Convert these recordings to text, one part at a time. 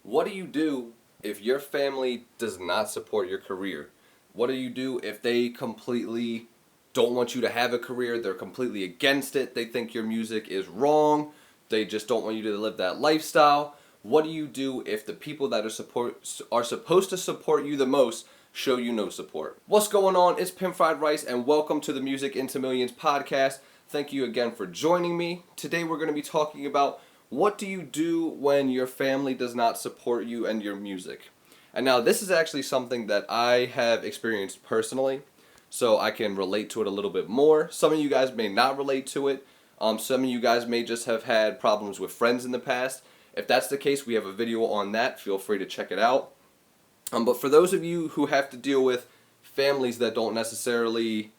What do you do if your family does not support your career? What do you do if they completely don't want you to have a career? They're completely against it. They think your music is wrong. They just don't want you to live that lifestyle. What do you do if the people that are supposed to support you the most show you no support? What's going on? It's Pimp Fried Rice, and welcome to the Music into Millions podcast. Thank you again for joining me. Today we're going to be talking about what do you do when your family does not support you and your music. And now this is actually something that I have experienced personally, so I can relate to it a little bit more. Some of you guys may not relate to it. Some of you guys may just have had problems with friends in the past. If that's the case, we have a video on that. Feel free to check it out. But for those of you who have to deal with families that don't necessarily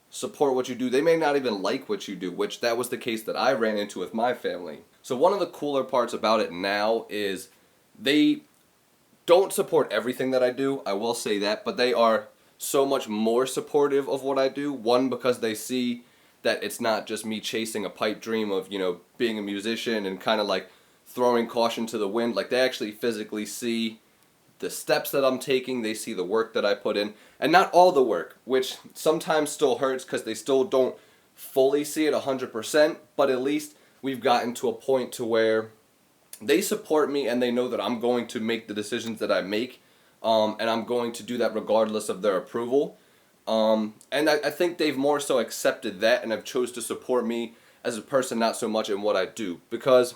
support what you do, they may not even like what you do, which that was the case that I ran into with my family. So one of the cooler parts about it now is they don't support everything that I do, I will say that, but they are so much more supportive of what I do. One, because they see that it's not just me chasing a pipe dream of, being a musician and kind of like throwing caution to the wind. Like, they actually physically see the steps that I'm taking, they see the work that I put in, and not all the work, which sometimes still hurts because they still don't fully see it 100%, but at least we've gotten to a point to where they support me and they know that I'm going to make the decisions that I make, and I'm going to do that regardless of their approval. And I think they've more so accepted that and have chose to support me as a person, not so much in what I do, because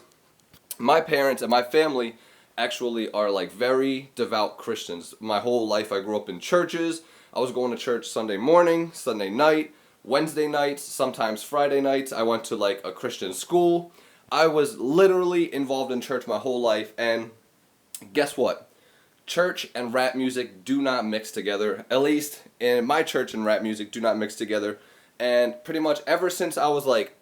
my parents and my family actually are like very devout Christians. My whole life I grew up in churches. I was going to church Sunday morning, Sunday night, Wednesday nights, sometimes Friday nights. I went to like a Christian school. I was literally involved in church my whole life, and guess what? Church and rap music do not mix together. At least in my church and rap music do not mix together. And pretty much ever since I was like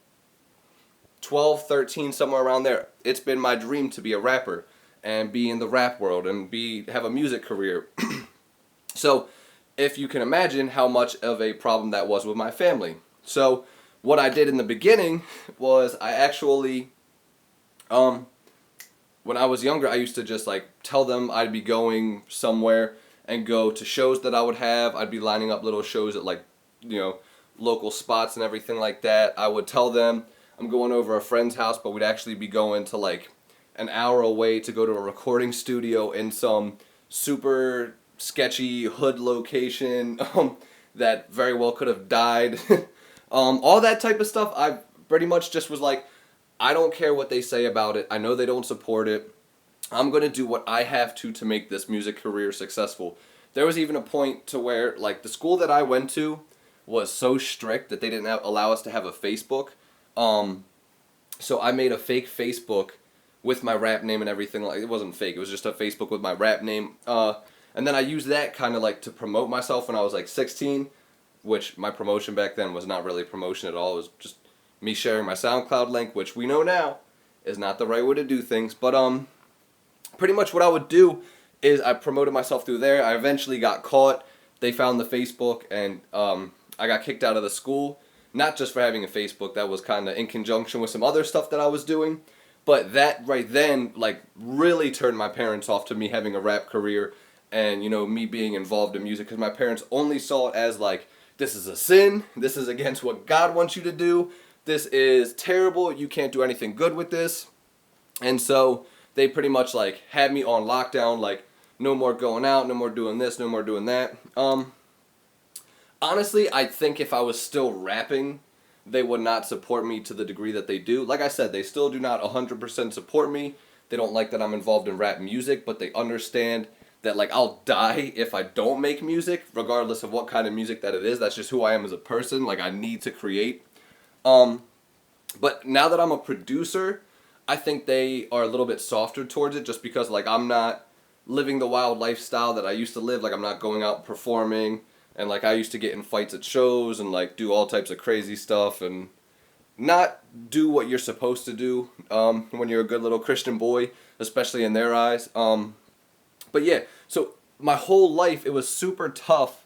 12, 13, somewhere around there, it's been my dream to be a rapper and be in the rap world and have a music career. So if you can imagine how much of a problem that was with my family. So what I did in the beginning was I actually, when I was younger, I used to just like tell them I'd be going somewhere and go to shows that I would have. I'd be lining up little shows at like, local spots and everything like that. I would tell them I'm going over a friend's house, but we'd actually be going to like an hour away to go to a recording studio in some super sketchy hood location that very well could have died. All that type of stuff, I pretty much just was like, I don't care what they say about it. I know they don't support it. I'm going to do what I have to make this music career successful. There was even a point to where like the school that I went to was so strict that they didn't allow us to have a Facebook. So I made a fake Facebook with my rap name and everything. Like, it wasn't fake, it was just a Facebook with my rap name. And then I used that kind of like to promote myself when I was like 16, which my promotion back then was not really promotion at all. It was just me sharing my SoundCloud link, which we know now is not the right way to do things. But pretty much what I would do is I promoted myself through there. I eventually got caught. They found the Facebook, and I got kicked out of the school. Not just for having a Facebook, that was kind of in conjunction with some other stuff that I was doing. But that right then, like, really turned my parents off to me having a rap career and, me being involved in music. Because my parents only saw it as, like, this is a sin. This is against what God wants you to do. This is terrible. You can't do anything good with this. And so they pretty much, like, had me on lockdown, like, no more going out, no more doing this, no more doing that. Honestly, I think if I was still rapping, they would not support me to the degree that they do. Like I said, they still do not 100% support me. They don't like that I'm involved in rap music, but they understand that like I'll die if I don't make music, regardless of what kind of music that it is. That's just who I am as a person. Like, I need to create. But now that I'm a producer, I think they are a little bit softer towards it, just because like I'm not living the wild lifestyle that I used to live. Like, I'm not going out performing. And, like, I used to get in fights at shows and, like, do all types of crazy stuff and not do what you're supposed to do when you're a good little Christian boy, especially in their eyes. But, yeah, so my whole life, it was super tough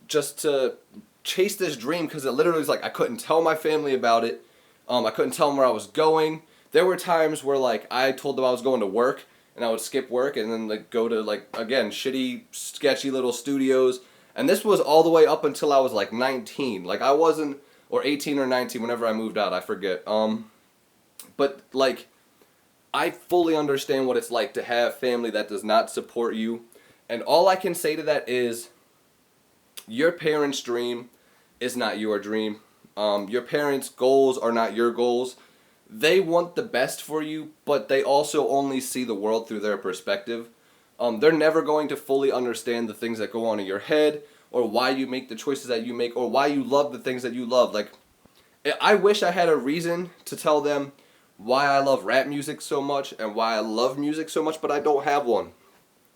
just to chase this dream, because it literally was like I couldn't tell my family about it. I couldn't tell them where I was going. There were times where, like, I told them I was going to work, and I would skip work and then like go to like again shitty, sketchy little studios. And this was all the way up until I was like 19. Like I wasn't, or 18 or 19 whenever I moved out. I forget. But like I fully understand what it's like to have family that does not support you. And all I can say to that is your parents' dream is not your dream. Your parents' goals are not your goals. They want the best for you, but they also only see the world through their perspective. They're never going to fully understand the things that go on in your head, or why you make the choices that you make, or why you love the things that you love. Like, I wish I had a reason to tell them why I love rap music so much and why I love music so much, but I don't have one.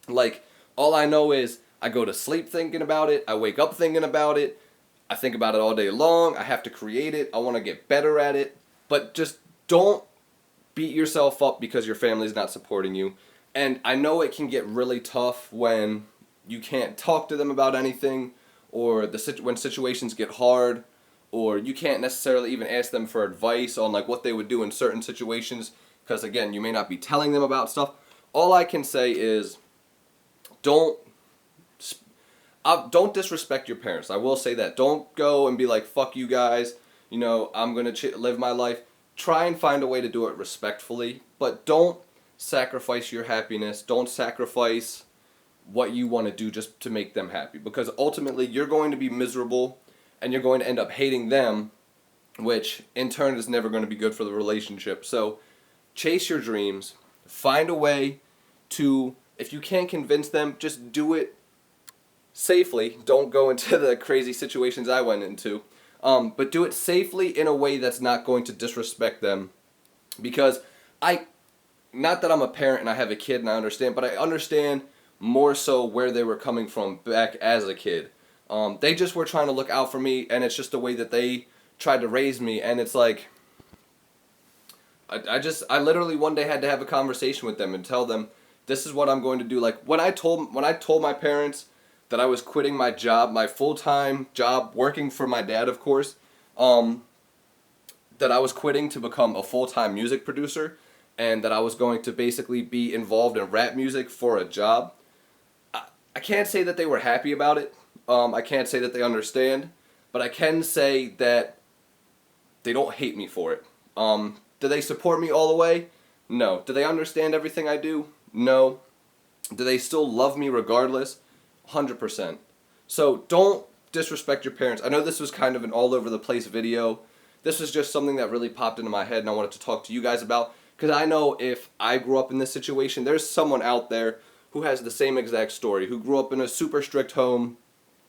Like, all I know is I go to sleep thinking about it, I wake up thinking about it, I think about it all day long, I have to create it, I want to get better at it, but just don't beat yourself up because your family's not supporting you. And I know it can get really tough when you can't talk to them about anything, or when situations get hard, or you can't necessarily even ask them for advice on like what they would do in certain situations, because again, you may not be telling them about stuff. All I can say is don't disrespect your parents. I will say that. Don't go and be like, fuck you guys, you know, I'm going to live my life. Try and find a way to do it respectfully, but don't sacrifice your happiness. Don't sacrifice what you want to do just to make them happy, because ultimately you're going to be miserable and you're going to end up hating them, which in turn is never going to be good for the relationship. So chase your dreams. Find a way to, if you can't convince them, just do it safely. Don't go into the crazy situations I went into. But do it safely in a way that's not going to disrespect them. Because not that I'm a parent and I have a kid and I understand, but I understand more so where they were coming from back as a kid. They just were trying to look out for me, and it's just the way that they tried to raise me. And it's like, I literally one day had to have a conversation with them and tell them, this is what I'm going to do. Like when I told my parents that I was quitting my job, my full-time job, working for my dad, of course, that I was quitting to become a full-time music producer, and that I was going to basically be involved in rap music for a job. I can't say that they were happy about it. I can't say that they understand, but I can say that they don't hate me for it. Do they support me all the way? No. Do they understand everything I do? No. Do they still love me regardless? 100%. So don't disrespect your parents. I know this was kind of an all over the place video. This was just something that really popped into my head and I wanted to talk to you guys about, because I know if I grew up in this situation, there's someone out there who has the same exact story, who grew up in a super strict home,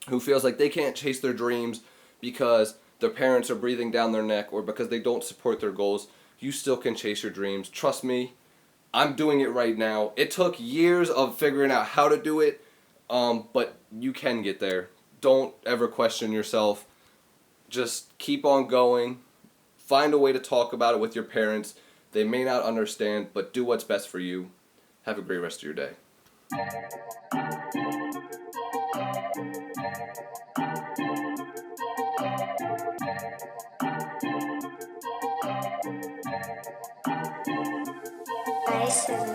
who feels like they can't chase their dreams because their parents are breathing down their neck or because they don't support their goals. You still can chase your dreams. Trust me, I'm doing it right now. It took years of figuring out how to do it, but you can get there. Don't ever question yourself. Just keep on going. Find a way to talk about it with your parents. They may not understand, but do what's best for you. Have a great rest of your day. Rice